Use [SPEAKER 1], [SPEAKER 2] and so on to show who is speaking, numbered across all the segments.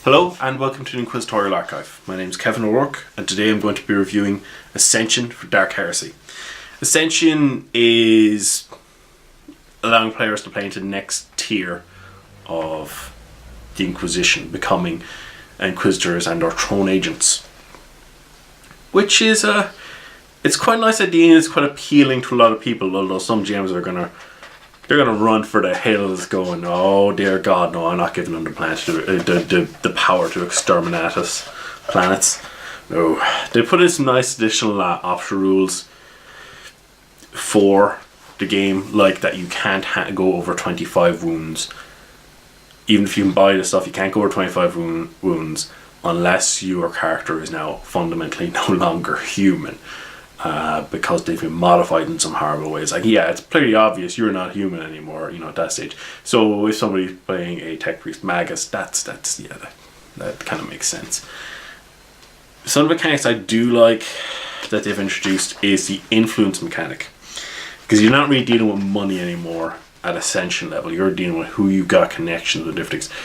[SPEAKER 1] Hello and welcome to the Inquisitorial Archive. My name is Kevin O'Rourke and today I'm going to be reviewing Ascension for Dark Heresy. Ascension is allowing players to play into the next tier of the Inquisition, becoming Inquisitors and or Throne Agents. Which is it's quite a nice idea and it's quite appealing to a lot of people, although some GMs are they're gonna run for the hills going, oh dear God, no, I'm not giving them the planet the power to exterminate us planets. No. They put in some nice additional optional rules for the game, like that you can't go over 25 wounds. Even if you can buy the stuff, you can't go over 25 wounds unless your character is now fundamentally no longer human. Because they've been modified in some horrible ways. Like, yeah, it's pretty obvious you're not human anymore, you know, at that stage. So if somebody's playing a Tech Priest Magus, that kind of makes sense. Some of the mechanics I do like that they've introduced is the influence mechanic. Because you're not really dealing with money anymore at Ascension level. You're dealing with who you got connections with different things.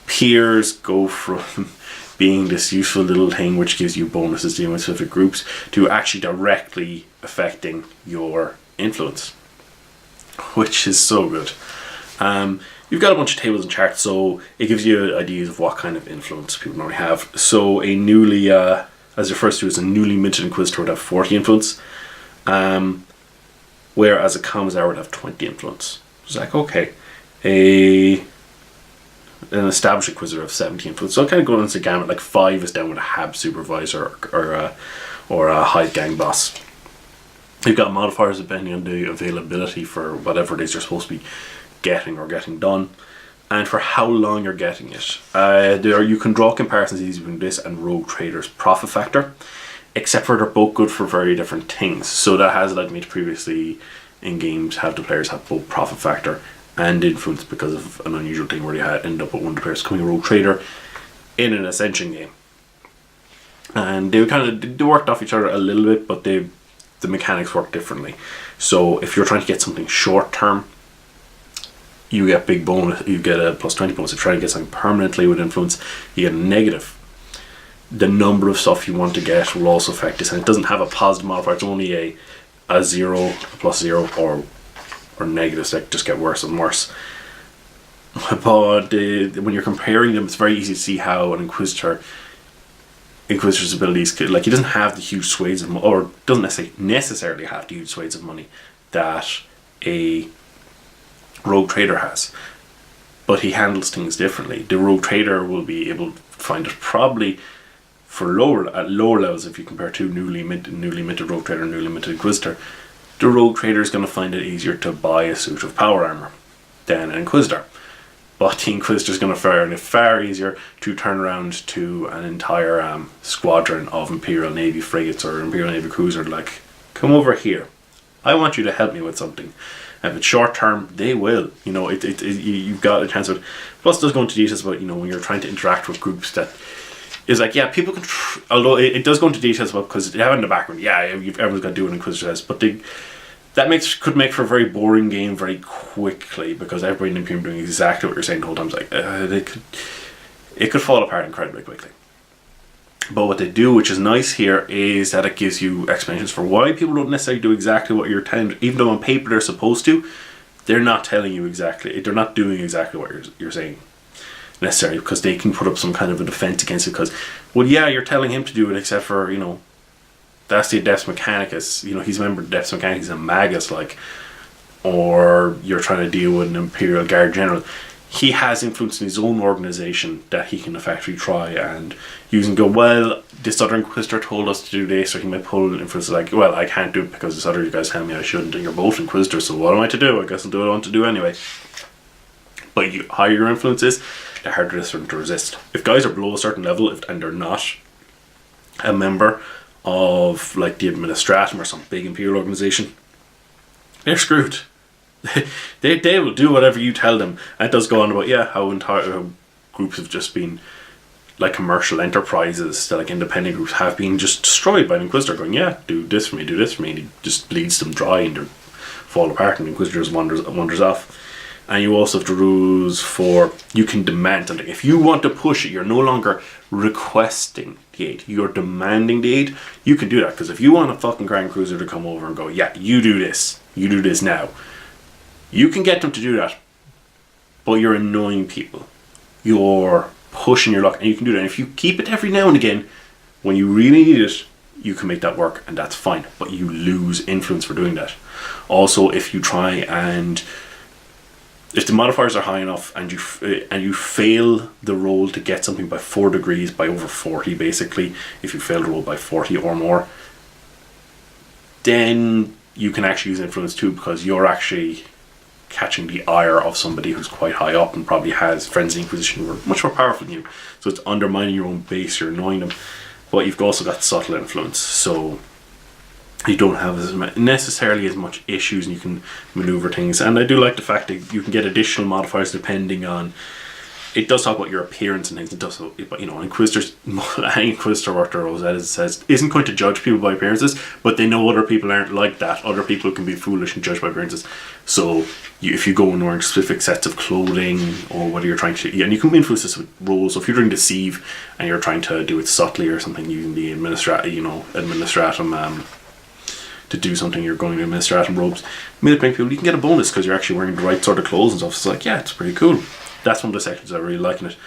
[SPEAKER 1] Peers go from being this useful little thing which gives you bonuses dealing with specific groups to actually directly affecting your influence, which is so good. You've got a bunch of tables and charts, so it gives you ideas of what kind of influence people normally have. So a newly, as refers to as a newly minted Inquisitor would have 40 influence, whereas a Commissar would have 20 influence. It's like, okay, an established Inquisitor of 70 influence. So kind of going into the gamut, like 5 is down with a Hab Supervisor or a Hive Gang Boss. You've got modifiers depending on the availability for whatever it is you're supposed to be getting or getting done, and for how long you're getting it. You can draw comparisons easy between this and Rogue Trader's Profit Factor, except for they're both good for very different things. So that has led me to previously in games have the players have both Profit Factor and influence because of an unusual thing where you end up with one of the players becoming a Rogue Trader in an Ascension game. And they worked off each other a little bit, but the mechanics work differently. So if you're trying to get something short term, you get big bonus, you get a plus 20 bonus. If you're trying to get something permanently with influence, you get a negative. The number of stuff you want to get will also affect this, and it doesn't have a positive modifier, it's only a 0, a plus 0, or negatives that just get worse and worse. But when you're comparing them, it's very easy to see how an Inquisitor's abilities could, like, he doesn't have the huge swathes of money, or doesn't necessarily have the huge swathes of money that a Rogue Trader has, but he handles things differently. The Rogue Trader will be able to find it probably at lower levels. If you compare to newly minted Rogue Trader and newly minted Inquisitor, the Rogue Trader is going to find it easier to buy a suit of power armor than an Inquisitor. But the Inquisitor is going to find it far easier to turn around to an entire squadron of Imperial Navy frigates or Imperial Navy cruiser, like, come over here, I want you to help me with something. And if it's short term, they will. You know, you've got a chance of it. Plus, it does go into details about, you know, when you're trying to interact with groups that is like, yeah, people can, although it does go into details about, because you have it in the background, yeah, everyone's got to do what an Inquisitor says, but could make for a very boring game very quickly, because everybody in the Imperium doing exactly what you're saying the whole time. It's like, it could fall apart incredibly quickly. But what they do, which is nice here, is that it gives you explanations for why people don't necessarily do exactly what you're telling, even though on paper they're supposed to. They're not telling you exactly, they're not doing exactly what you're saying necessarily, because they can put up some kind of a defense against it, because, well, yeah, you're telling him to do it, except for, you know, that's the Adeptus Mechanicus, you know, he's a member of Adeptus Mechanicus, he's a Magus, like, or you're trying to deal with an Imperial Guard General. He has influence in his own organisation that he can effectively try and use and go, well, this other Inquisitor told us to do this, or he might pull influence like, well, I can't do it because this other guys tell me I shouldn't, and you're both Inquisitors, so what am I to do? I guess I'll do what I want to do anyway. But the higher your influence is, the harder it is for them to resist. If guys are below a certain level and they're not a member of, like, the Administratum or some big Imperial organisation, they're screwed. They will do whatever you tell them. And it does go on about, yeah, how entire groups have just been, like, commercial enterprises that, like, independent groups have been just destroyed by an Inquisitor going, yeah, do this for me, and he just bleeds them dry and they fall apart, and the Inquisitor just wanders off. And you also have the rules for, you can demand something. If you want to push it, you're no longer requesting the aid, you're demanding the aid. You can do that, because if you want a fucking Grand Cruiser to come over and go, yeah, you do this now, you can get them to do that. But you're annoying people. You're pushing your luck, and you can do that. And if you keep it every now and again, when you really need it, you can make that work, and that's fine. But you lose influence for doing that. Also, if you try and, if the modifiers are high enough and you fail the roll to get something by 4 degrees, by over 40 basically, if you fail the roll by 40 or more, then you can actually use influence too, because you're actually catching the ire of somebody who's quite high up and probably has friends in Inquisition who are much more powerful than you. So it's undermining your own base, you're annoying them. But you've also got subtle influence, so you don't have necessarily as much issues, and you can maneuver things. And I do like the fact that you can get additional modifiers depending on, it does talk about your appearance and things. It does, but you know, Inquisitors, any Inquisitor worked or Rosetta says isn't going to judge people by appearances, but they know other people aren't like that. Other people can be foolish and judge by appearances. So if you go and wearing specific sets of clothing, or whether you're trying to, and you can influence this with roles. So if you're doing deceive and you're trying to do it subtly or something, using the administratum to do something, you're going to administratum robes, military people, you can get a bonus because you're actually wearing the right sort of clothes and stuff. It's like, yeah, it's pretty cool. That's one of the sections I really like in it.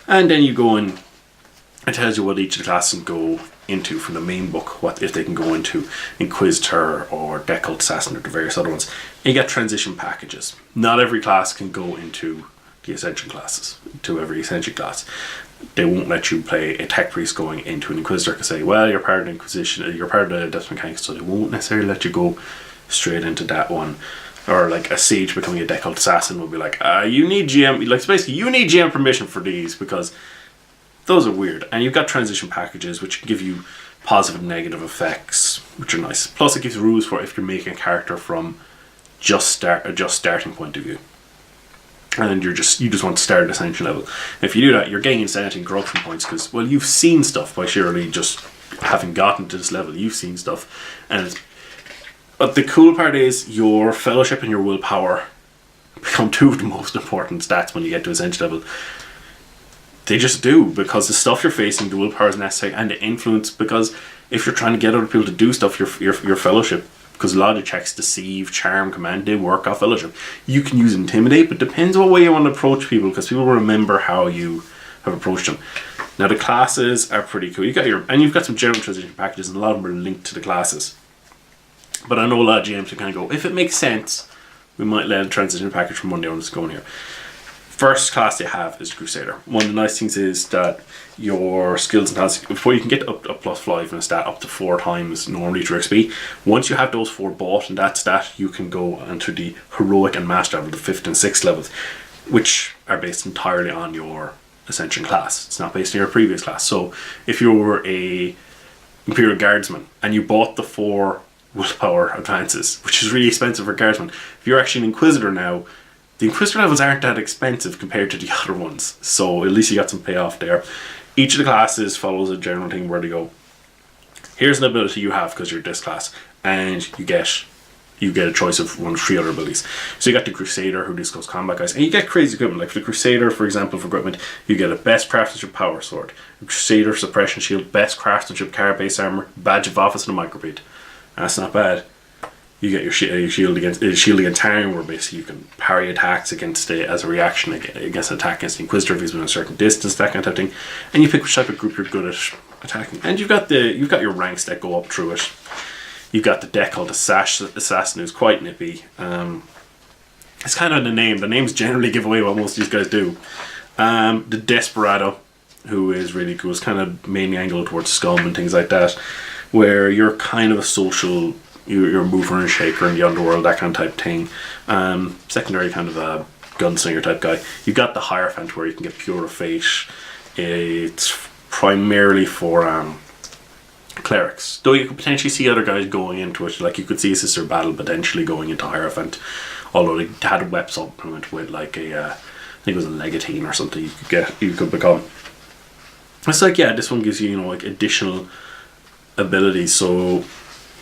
[SPEAKER 1] And then you go in, it tells you what each of the classes can go into from the main book, what if they can go into Inquisitor or Deckalt Assassin or the various other ones. And you get transition packages. Not every class can go into the Ascension classes, to every Ascension class. They won't let you play a tech priest going into an Inquisitor because say, well, you're part of the Inquisition, you're part of the Death Mechanics, so they won't necessarily let you go straight into that one. Or like a Sage becoming a Deckalt Assassin will be like, you need GM, like, so basically you need GM permission for these, because those are weird. And you've got transition packages which give you positive and negative effects, which are nice. Plus it gives rules for if you're making a character from a starting point of view, and you just want to start at Ascension level. If you do that, you're gaining insanity and corruption points because, well, you've seen stuff by surely just having gotten to this level. You've seen stuff, and but the cool part is your fellowship and your willpower become two of the most important stats when you get to Ascension level. They just do, because the stuff you're facing, the willpower is necessary, and the influence, because if you're trying to get other people to do stuff, your fellowship, because a lot of the checks, deceive, charm, command, they work off fellowship. You can use intimidate, but depends what way you want to approach people, because people will remember how you have approached them. Now the classes are pretty cool. You've got some general transition packages, and a lot of them are linked to the classes. But I know a lot of GMs can kind of go, if it makes sense, we might let a transition package from Monday on to go in here. First class they have is Crusader. One of the nice things is that your skills and talents, before you can get up to +5 in a stat, up to 4 times normally to XP. Once you have those 4 bought in that stat, you can go into the heroic and master level, the 5th and 6th levels, which are based entirely on your Ascension class. It's not based on your previous class. So if you were a Imperial Guardsman and you bought the 4 willpower advances, which is really expensive for Guardsman, if you're actually an Inquisitor now, the Inquisitor levels aren't that expensive compared to the other ones, so at least you got some payoff there. Each of the classes follows a general thing where they go, here's an ability you have because you're this class, and you get a choice of 1 of 3 other abilities. So you got the Crusader, who just goes combat guys, and you get crazy equipment. Like for the Crusader, for example, for equipment, you get a best craftsmanship power sword, a Crusader suppression shield, best craftsmanship carapace armor, badge of office, and a microbead. That's not bad. You get your shield against harm, where basically you can parry attacks against as a reaction against an attack against the Inquisitor if he's within a certain distance, that kind of thing. And you pick which type of group you're good at attacking. And you've got your ranks that go up through it. You've got the deck called Assassin, who's quite nippy. It's kind of the name. The names generally give away what most of these guys do. The Desperado, who is really cool. It's kind of mainly angled towards scum and things like that, where you're kind of a social, you're a mover and shaker in the underworld, that kind of type thing. Secondary kind of a gunslinger type guy. You've got the Hierophant, where you can get Pure of Fate. It's primarily for clerics, though you could potentially see other guys going into it. Like you could see a Sister Battle potentially going into Hierophant, although they had a web supplement with like I think it was a Legatine or something you could become. It's like, yeah, this one gives you, like additional abilities. So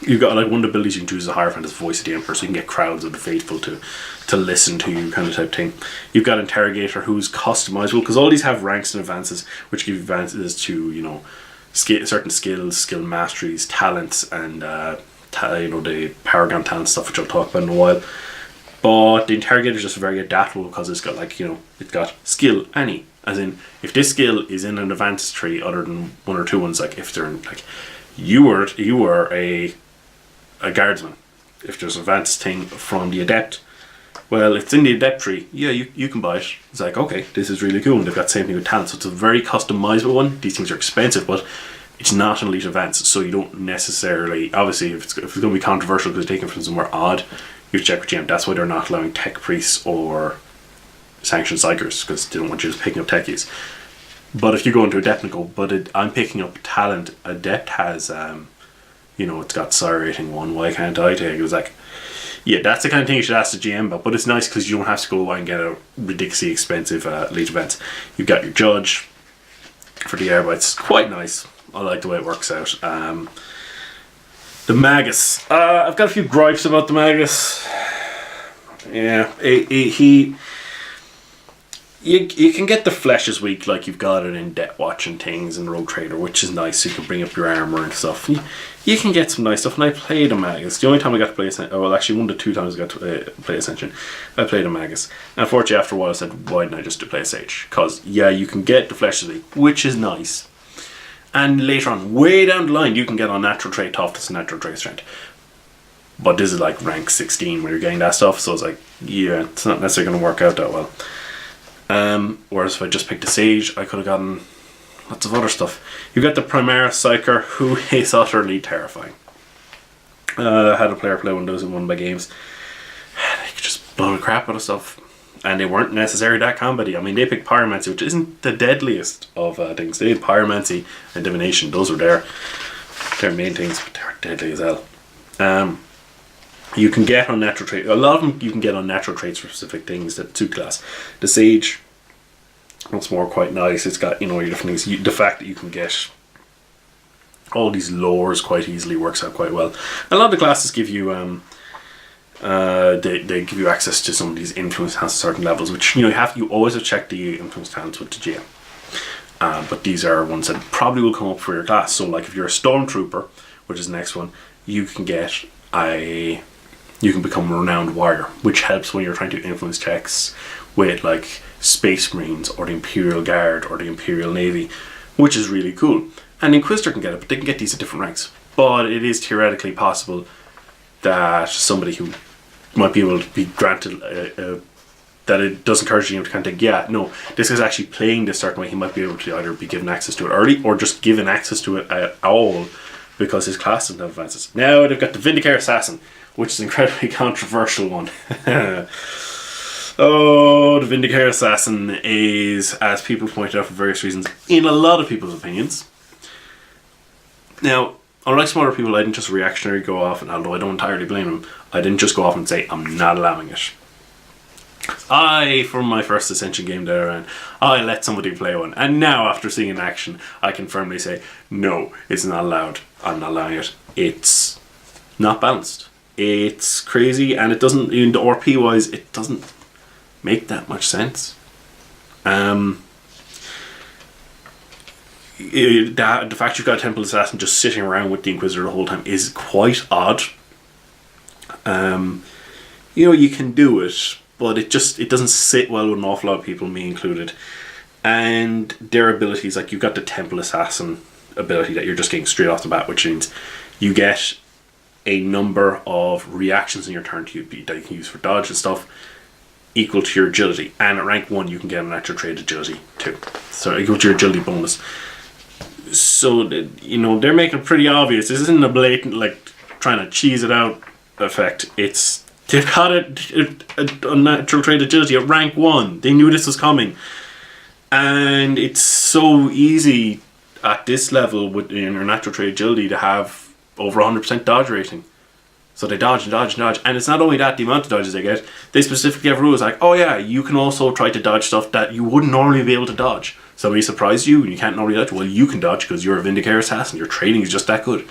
[SPEAKER 1] You've got like one of the abilities you can choose a Hierophant as voice of the Emperor, so you can get crowds of the faithful to listen to you, kind of type thing. You've got Interrogator, who's customizable, because all these have ranks and advances, which give you advances to, you know, certain skills, skill masteries, talents, and you know, the Paragon talent stuff, which I'll talk about in a while. But the Interrogator is just very adaptable because it's got, like, you know, it's got skill any, as in if this skill is in an advanced tree other than one or two ones, like if they're in, like you were a guardsman, if there's an advanced thing from the adept, well, it's in the adept tree, yeah, you can buy it. It's like, okay, this is really cool. And they've got the same thing with talent, so it's a very customizable one. These things are expensive, but it's not an elite advance, so you don't necessarily, obviously if it's going to be controversial because it's taken from somewhere odd, you check with GM. That's why they're not allowing tech priests or sanctioned psychers, because they don't want you just picking up techies. But if you go into adept and go, but I'm picking up talent, adept has you know, it's got Sire rating 1, why can't I take it? It was like, yeah, that's the kind of thing you should ask the GM about, but it's nice because you don't have to go and get a ridiculously expensive elite event. You've got your judge for the airbites. It's quite nice. I like the way it works out. The Magus. I've got a few gripes about the Magus. Yeah, You can get the flesh as weak, like you've got it in Death Watch and things and Rogue Trader, which is nice. You can bring up your armor and stuff. You can get some nice stuff, and I played a Magus. The only time I got to play Ascension, well, actually one of the 2 times I got to play Ascension, I played a Magus. And unfortunately, after a while, I said, why didn't I just play a Sage? Because, yeah, you can get the flesh as weak, which is nice. And later on, way down the line, you can get on natural trait toughness and natural trait strength. But this is like rank 16 when you're getting that stuff, so it's like, yeah, it's not necessarily going to work out that well. Whereas if I just picked a Sage, I could have gotten lots of other stuff. You've got the Primaris Psyker, who is utterly terrifying. I had a player play one of those in one of my games. They could just blow the crap out of stuff. And they weren't necessarily that combat-y. I mean, they picked Pyromancy, which isn't the deadliest of things. They had Pyromancy and Divination. Those were their main things, but they were deadly as hell. You can get on natural traits. A lot of them you can get on natural traits for specific things that suit class. The Sage, once more, quite nice. It's got, you know, your different things. The fact that you can get all these lores quite easily works out quite well. A lot of the classes give you they give you access to some of these influence talents at certain levels, which, you know, you always have to check the influence talents with the GM. But these are ones that probably will come up for your class. So, like, if you're a Stormtrooper, which is the next one, you can become a Renowned Warrior, which helps when you're trying to influence checks with, like, Space Marines or the Imperial Guard or the Imperial Navy, which is really cool. And Inquisitor can get it, but they can get these at different ranks. But it is theoretically possible that somebody who might be able to be granted that it does encourage you to kind of think, yeah, no, this is actually playing this certain way. He might be able to either be given access to it early or just given access to it at all because his class doesn't have advances. Now they've got the Vindicator Assassin, which is an incredibly controversial one. Oh, the Vindicator Assassin is, as people pointed out for various reasons, in a lot of people's opinions. Now, unlike some other people, I didn't just reactionary go off, and although I don't entirely blame him, I didn't just go off and say, I'm not allowing it. From my first Ascension game there, and I let somebody play one, and now after seeing it in action, I can firmly say, no, it's not allowed. I'm not allowing it. It's not balanced. It's crazy, and it doesn't, in the RP wise, it doesn't make that much sense. The fact you've got a Temple Assassin just sitting around with the Inquisitor the whole time is quite odd. You know, you can do it, but it doesn't sit well with an awful lot of people, me included. And their abilities, like you've got the Temple Assassin ability that you're just getting straight off the bat, which means you get a number of reactions in your turn that you can use for dodge and stuff equal to your agility, and at rank 1 you can get a natural trait agility too, so equal to your agility bonus. So, you know, they're making it pretty obvious. This isn't a blatant, like, trying to cheese it out effect. It's, they've got a natural trait agility at rank 1. They knew this was coming, and it's so easy at this level with your natural trait agility to have over 100% dodge rating. So they dodge and dodge and dodge, and it's not only that, the amount of dodges they get, they specifically have rules like, oh yeah, you can also try to dodge stuff that you wouldn't normally be able to dodge. Somebody surprised you and you can't normally dodge, well, you can dodge because you're a Vindicator Assassin, your training is just that good.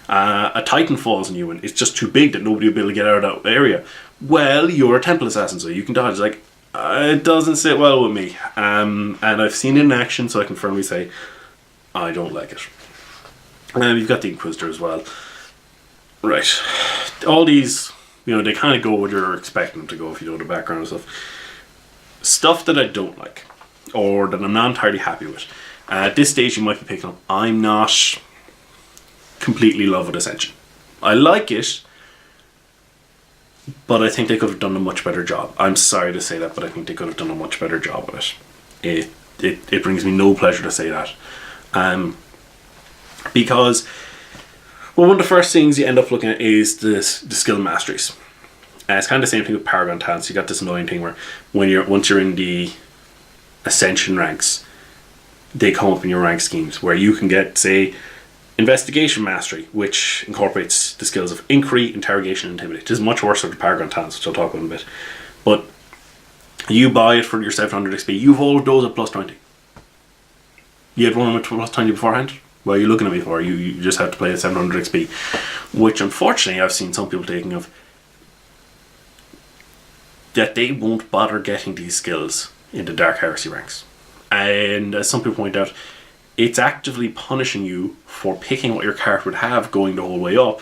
[SPEAKER 1] A Titan falls on you and it's just too big that nobody will be able to get out of that area. Well, you're a Temple Assassin, so you can dodge. It's like, it doesn't sit well with me. And I've seen it in action, so I can firmly say, I don't like it. You've got the Inquisitor as well. Right. All these, they kind of go where you're expecting them to go if you know the background and stuff. Stuff that I don't like, or that I'm not entirely happy with. At this stage, you might be picking up, I'm not completely in love with Ascension. I like it, but I think they could have done a much better job. I'm sorry to say that, but I think they could have done a much better job with it. It brings me no pleasure to say that. Because, well, one of the first things you end up looking at is the skill masteries. It's kind of the same thing with Paragon talents. You got this annoying thing where once you're in the Ascension ranks, they come up in your rank schemes where you can get, say, Investigation Mastery, which incorporates the skills of Inquiry, Interrogation, and Intimidate. It is much worse with the Paragon talents, which I'll talk about in a bit. But you buy it for your 700 XP. You have all of those at plus 20. You had one with plus 20 beforehand? Well, you're looking at me for. You just have to play at 700 XP. Which, unfortunately, I've seen some people taking of that they won't bother getting these skills in the Dark Heresy ranks. And as some people point out, it's actively punishing you for picking what your character would have going the whole way up,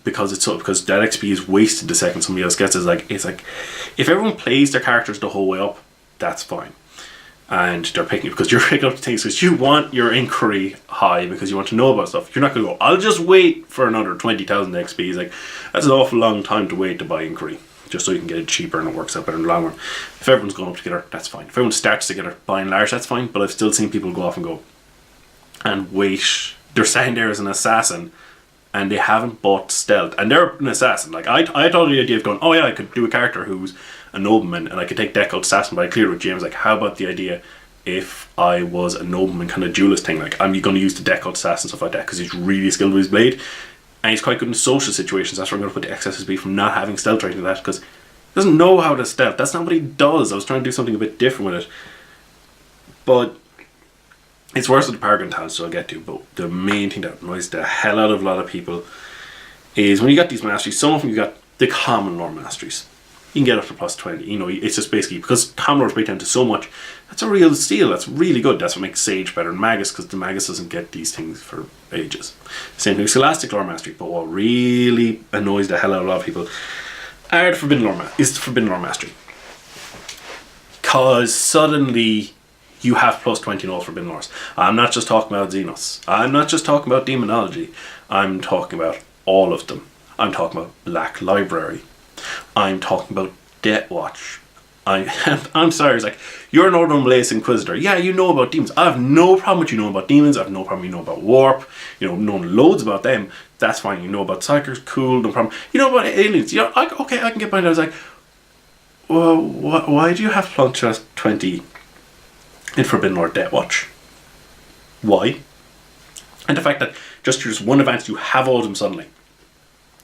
[SPEAKER 1] because that XP is wasted the second somebody else gets it. It's like if everyone plays their characters the whole way up, that's fine. And they're picking it because you're picking up things because you want your Inquiry high because you want to know about stuff. You're not going to go, I'll just wait for another 20,000 XP. It's like, that's an awful long time to wait to buy Inquiry, just so you can get it cheaper and it works out better in the long run. If everyone's going up together, that's fine. If everyone starts together, by and large, that's fine. But I've still seen people go off and go and wait. They're standing there as an assassin and they haven't bought stealth. And they're an assassin. Like, I thought the idea of going, oh yeah, I could do a character who's a nobleman and I could take deck out assassin, but I cleared with James. Like, how about the idea if I was a nobleman kind of duelist thing? Like, I'm going to use the deck out assassin, stuff like that, because he's really skilled with his blade. And he's quite good in social situations. That's where I'm going to put the XSSB from not having stealth right into that, because he doesn't know how to stealth. That's not what he does. I was trying to do something a bit different with it. But it's worse with the Paragon talents, so I'll get to. But the main thing that annoys the hell out of a lot of people is when you got these masteries, some of them you got the common lore masteries. You can get up to plus 20. It's just basically, because common lore is break down to so much, that's a real steal. That's really good. That's what makes Sage better than Magus, because the Magus doesn't get these things for ages. Same thing with Scholastic lore mastery. But what really annoys the hell out of a lot of people are the Forbidden lore mastery. Because suddenly you have plus 20 in all Forbidden lores. I'm not just talking about Xenos. I'm not just talking about Demonology. I'm talking about all of them. I'm talking about Black Library. I'm talking about Death Watch. I'm sorry, it's like, you're an Ordo Malaise Inquisitor. Yeah, you know about demons. I have no problem with you knowing about demons. I have no problem you know about Warp. Knowing loads about them. That's fine. You know about Psychers, cool, no problem. You know about aliens. I can get behind that. I was like, well, why do you have plus 20 in Forbidden Lore Death Watch? Why? And the fact that just one advance, you have all of them suddenly.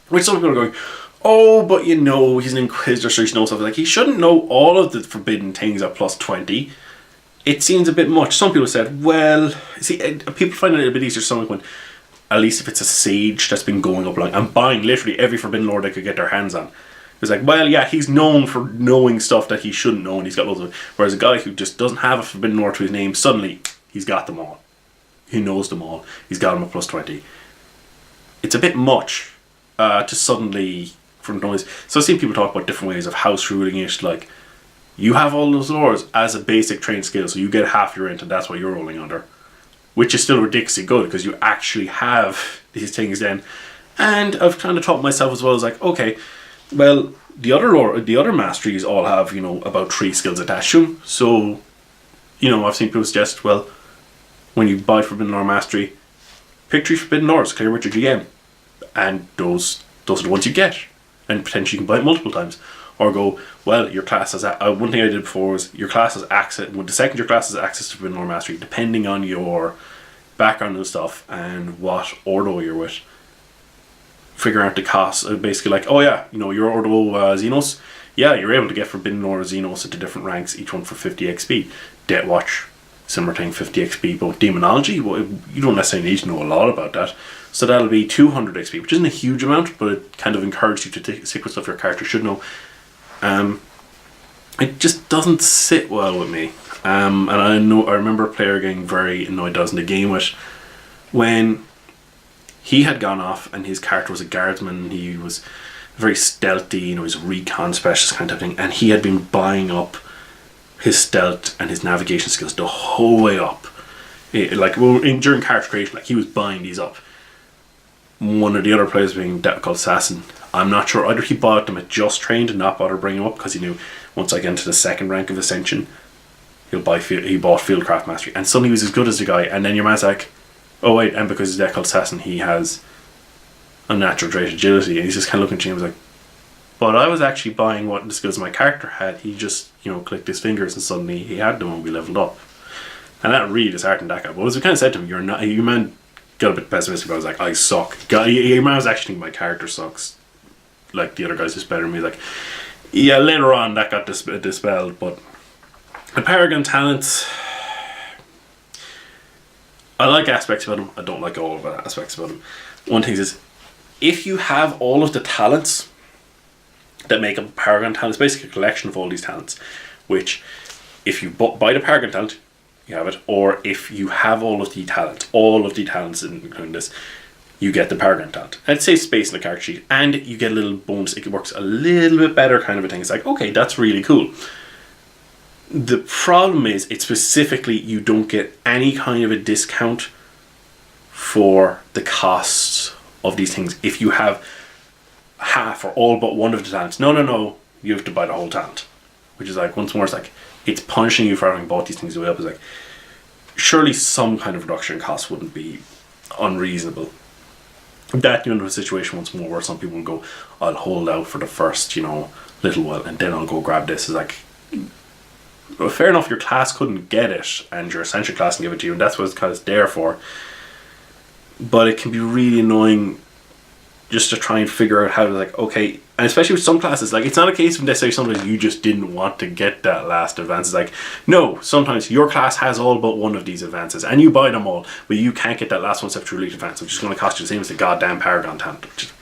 [SPEAKER 1] Which some people are going, oh, but he's an Inquisitor, so he should know stuff. Like, he shouldn't know all of the forbidden things at plus 20. It seems a bit much. Some people said, well, see, people find it a bit easier something when, at least if it's a Sage that's been going up long and buying literally every Forbidden Lore they could get their hands on. It's like, well, yeah, he's known for knowing stuff that he shouldn't know, and he's got loads of it. Whereas a guy who just doesn't have a Forbidden Lore to his name, suddenly, he's got them all. He knows them all. He's got them at plus 20. It's a bit much to suddenly... from noise. So I've seen people talk about different ways of house ruling it, like you have all those lores as a basic trained skill, so you get half your int and that's what you're rolling under, which is still ridiculously good because you actually have these things then. And I've kind of taught myself as well, as like, okay, well, the other masteries all have about 3 skills attached to them, so I've seen people suggest, well, when you buy Forbidden Lore mastery, pick 3 Forbidden Lores, clear with your GM, and those are the ones you get. And potentially you can buy it multiple times. Or go, well, your class has... one thing I did before was your class has access... the second your class has access to Forbidden Lore Mastery, depending on your background and stuff and what Ordo you're with, figuring out the cost. Basically like, oh yeah, your Ordo Xenos, yeah, you're able to get Forbidden Lore Xenos at the different ranks, each one for 50 XP. Death Watch, similar thing, 50 XP. But with Demonology, well, you don't necessarily need to know a lot about that. So that'll be 200 XP, which isn't a huge amount, but it kind of encourages you to stick with stuff your character should know. It just doesn't sit well with me. And I remember a player getting very annoyed that I was in the game with when he had gone off and his character was a guardsman. He was very stealthy, he was a recon specialist kind of thing, and he had been buying up his stealth and his navigation skills the whole way up. During character creation, he was buying these up. One of the other players being called Assassin, I'm not sure, either he bought them at Just Trained and not bother bringing them up because he knew once I get into the second rank of Ascension, he bought Fieldcraft Mastery, and suddenly he was as good as the guy, and then your man's like, oh wait, and because he's deck called Assassin, he has unnatural trait agility, and he's just kind of looking at you and was like, but I was actually buying what the skills my character had. He just, clicked his fingers and suddenly he had them and we leveled up. And that really disheartened that guy. But as we kind of said to him, your man got a bit pessimistic, but I was like, I suck. Your man was actually thinking my character sucks. Like, the other guy's just better than me. Like, yeah, later on that got dispelled, but the Paragon talents, I like aspects about them. I don't like all of the aspects about them. One thing is, if you have all of the talents that make up a Paragon talent, it's basically a collection of all these talents, which if you buy the Paragon talent, you have it, or if you have all of the talents including this, you get the Paragon talent. And it saves space in the character sheet, and you get a little bonus. It works a little bit better kind of a thing. It's like, okay, that's really cool. The problem is, it's specifically, you don't get any kind of a discount for the costs of these things if you have half or all but one of the talents. No, you have to buy the whole talent, which is like, once more, it's like, it's punishing you for having bought these things away up. It's like, surely some kind of reduction in cost wouldn't be unreasonable. That, a situation once more where some people will go, I'll hold out for the first, little while, and then I'll go grab this. Is like, well, fair enough, your class couldn't get it, and your Ascension class can give it to you, and that's what it's there for. But it can be really annoying just to try and figure out how to, like, okay, and especially with some classes, like, it's not a case of necessarily sometimes you just didn't want to get that last advance. It's like, no, sometimes your class has all but one of these advances, and you buy them all, but you can't get that last one except for elite advance, which is going to cost you the same as the goddamn Paragon talent, which is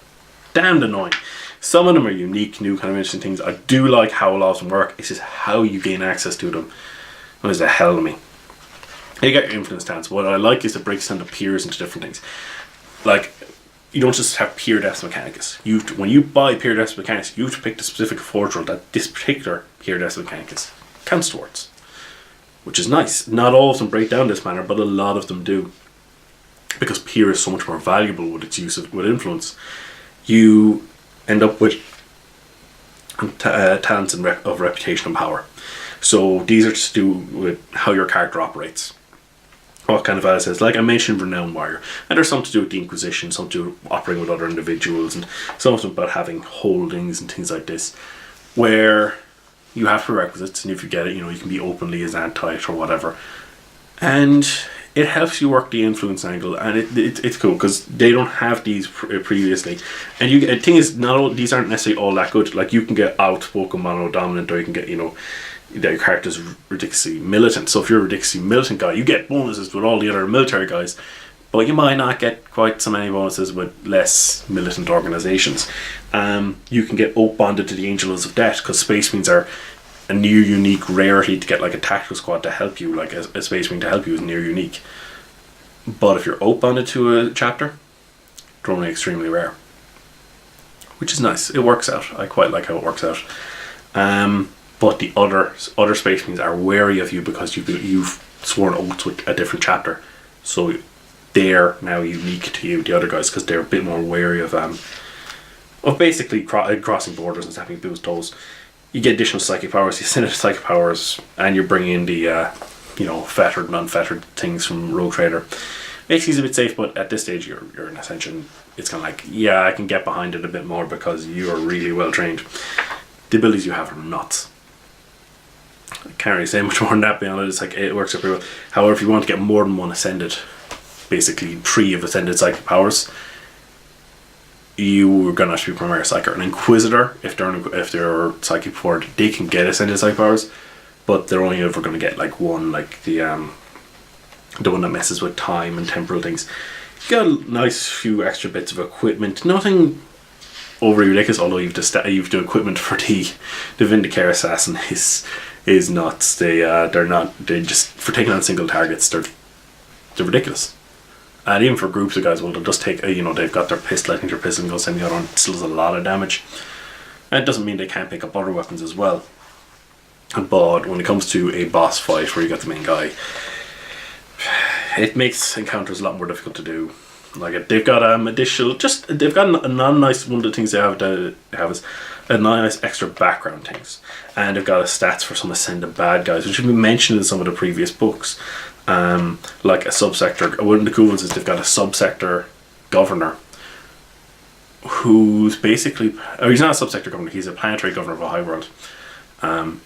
[SPEAKER 1] damned annoying. Some of them are unique, new, kind of interesting things. I do like how a lot of them work. It's just how you gain access to them. That is the hell of me. You get your influence talents. What I like is it breaks down the peers into different things. Like, you don't just have Peer Death Mechanicus. When you buy Peer Death Mechanicus, you have to pick the specific forge roll that this particular Peer Death Mechanicus counts towards, which is nice. Not all of them break down this manner, but a lot of them do, because Peer is so much more valuable with its use with influence. You end up with talents of reputation and power. So these are to do with how your character operates. What kind of values it says. Like I mentioned, Renowned Warrior. And there's some to do with the Inquisition, some to do with operating with other individuals, and some of them about having holdings and things like this, where you have prerequisites, and if you get it, you can be openly as anti-it or whatever. And it helps you work the influence angle, and it's cool, because they don't have these previously. And the thing is, these aren't necessarily all that good. Like, you can get outspoken mono-dominant, or you can get, that your character's ridiculously militant. So if you're a ridiculously militant guy, you get bonuses with all the other military guys, but you might not get quite so many bonuses with less militant organizations. You can get oath bonded to the Angels of Death, because Space Marines are a near unique rarity to get, like a tactical squad to help you, like a Space Marine to help you is near unique. But if you're oath bonded to a chapter, they're only extremely rare, which is nice. It works out. I quite like how it works out. But the other Space Marines are wary of you because you've sworn oaths with a different chapter, so they're now unique to you, the other guys, because they're a bit more wary of basically crossing borders and stepping people's toes. You get additional psychic powers, you send it psychic powers, and you're bringing in the fettered, non-fettered things from Rogue Trader. Makes things a bit safe, but at this stage you're in Ascension. It's kind of like, yeah, I can get behind it a bit more because you are really well trained. The abilities you have are nuts. I can't really say much more than that beyond it. It's like, it works out pretty well. However, if you want to get more than one ascended, basically 3 of ascended psychic powers, you're gonna have to be Primary Psyker. An Inquisitor, if they're psychic forward, they can get ascended psychic powers, but they're only ever gonna get like one, like the the one that messes with time and temporal things. You got a nice few extra bits of equipment. Nothing overly ridiculous, although you've the equipment for the Vindicare assassin is nuts. They just, for taking on single targets, they're ridiculous. And even for groups of guys, well, they'll just take they've got their pistol. I think their pistol goes semi-auto and still does a lot of damage. And it doesn't mean they can't pick up other weapons as well. But when it comes to a boss fight where you got the main guy, it makes encounters a lot more difficult to do. Like, they've got they've got a nice, one of the things they have is a nice extra background things, and they've got stats for some ascended bad guys, which have been mentioned in some of the previous books. Like a subsector. One of the cool ones is they've got a subsector governor, who's basically, or he's not a subsector governor, he's a planetary governor of a high world.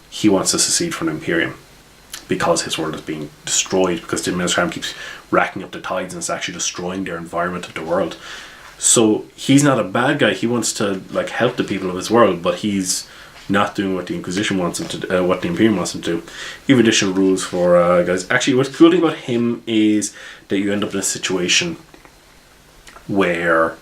[SPEAKER 1] He wants to secede from the Imperium because his world is being destroyed, because the Administration keeps racking up the tides and it's actually destroying their environment of the world. So he's not a bad guy. He wants to help the people of his world, but he's not doing what the Inquisition wants him to, what the Imperium wants him to do. You have additional rules for guys. Actually, what's cool thing about him is that you end up in a situation where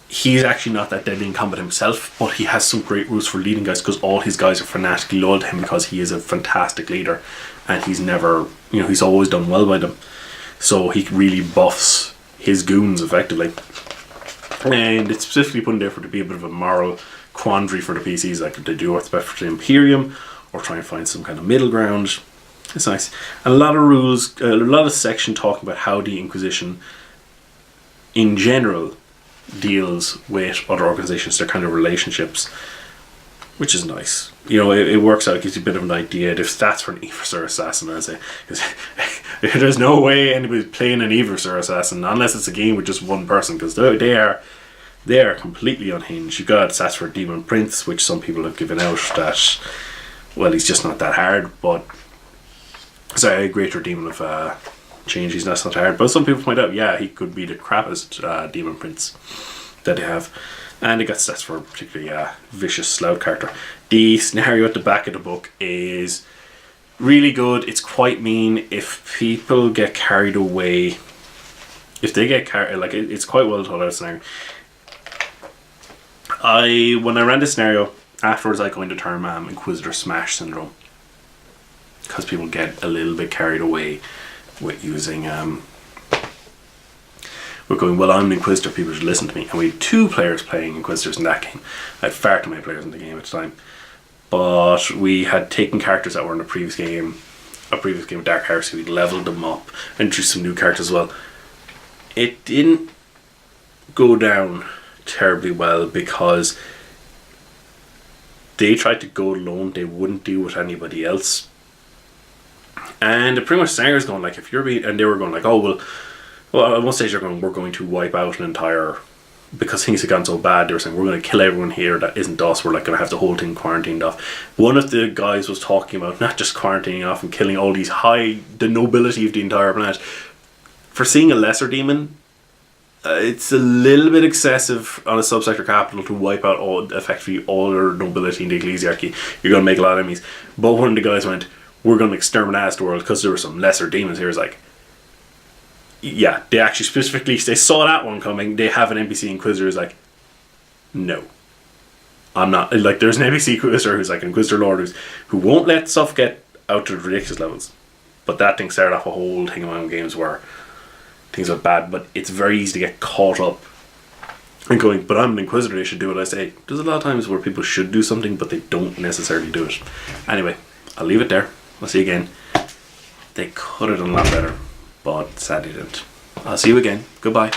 [SPEAKER 1] he's actually not that deadly in combat himself, but he has some great rules for leading guys, because all his guys are fanatically loyal to him because he is a fantastic leader, and he's never, he's always done well by them. So he really buffs his goons effectively. And it's specifically put in there for to be a bit of a moral quandary for the PCs, like they do what's best for the Imperium or try and find some kind of middle ground. It's nice. And a lot of rules, a lot of section talking about how the Inquisition in general deals with other organizations, their kind of relationships, which is nice. It works out, it gives you a bit of an idea. There's stats for an Eversur assassin, I say. There's no way anybody's playing an Eversur assassin unless it's a game with just one person, because they are completely unhinged. You've got stats for Demon Prince, which some people have given out that, well, he's just not that hard, but sorry, a greater demon of change, he's not that hard. But some people point out, yeah, he could be the crappiest Demon Prince that they have. And they got stats for a particularly vicious Slough character. The scenario at the back of the book is really good. It's quite mean. If people get carried away, if they get carried, it's quite well thought out scenario. When I ran this scenario, afterwards I coined the term Inquisitor Smash Syndrome, because people get a little bit carried away with using we're going, well, I'm an Inquisitor, people should listen to me. And we had 2 players playing Inquisitors in that game. I had far too many players in the game at the time, but we had taken characters that were in a previous game of Dark Heresy. We leveled them up and introduced some new characters as well. It didn't go down terribly well because they tried to go alone. They wouldn't deal with anybody else, and the pretty much scenario's going like, if you're being, and they were going like, oh well, at one stage they're going, we're going to wipe out an entire, because things had gone so bad, they were saying, we're going to kill everyone here that isn't us, we're going to have the whole thing quarantined off. One of the guys was talking about not just quarantining off and killing all these the nobility of the entire planet. For seeing a lesser demon, it's a little bit excessive on a subsector capital to wipe out effectively all their nobility in the ecclesiarchy. You're going to make a lot of enemies. But one of the guys went, we're going to exterminate the world because there were some lesser demons here. It's like, yeah, they actually specifically, they saw that one coming. They have an NPC Inquisitor who's like, no, I'm not. Like, there's an NPC Inquisitor who's like an Inquisitor Lord who won't let stuff get out to ridiculous levels. But that thing started off a whole thing among games where things went bad. But it's very easy to get caught up and going, but I'm an Inquisitor, they should do what I say. There's a lot of times where people should do something, but they don't necessarily do it. Anyway, I'll leave it there. I'll see you again. They could have done a lot better, but sadly didn't. I'll see you again. Goodbye.